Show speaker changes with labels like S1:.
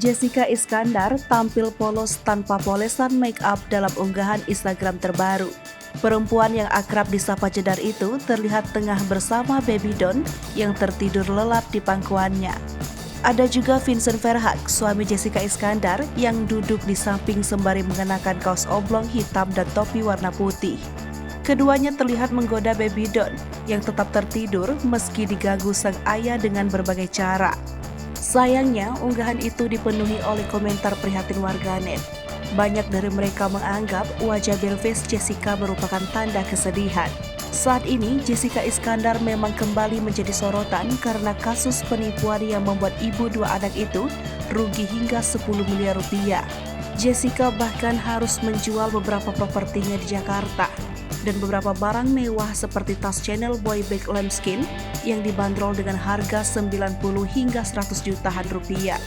S1: Jessica Iskandar tampil polos tanpa polesan make up dalam unggahan Instagram terbaru. Perempuan yang akrab disapa Jedar itu terlihat tengah bersama Baby Don yang tertidur lelap di pangkuannya. Ada juga Vincent Verhaeghe, suami Jessica Iskandar, yang duduk di samping sembari mengenakan kaos oblong hitam dan topi warna putih. Keduanya terlihat menggoda Baby Don yang tetap tertidur meski diganggu sang ayah dengan berbagai cara. Sayangnya, unggahan itu dipenuhi oleh komentar prihatin warganet. Banyak dari mereka menganggap wajah Belvis Jessica merupakan tanda kesedihan. Saat ini, Jessica Iskandar memang kembali menjadi sorotan karena kasus penipuan yang membuat ibu dua anak itu rugi hingga 10 miliar rupiah. Jessica bahkan harus menjual beberapa propertinya di Jakarta dan beberapa barang mewah seperti tas Chanel Boy Bag Lambskin yang dibanderol dengan harga 90 hingga 100 jutaan rupiah.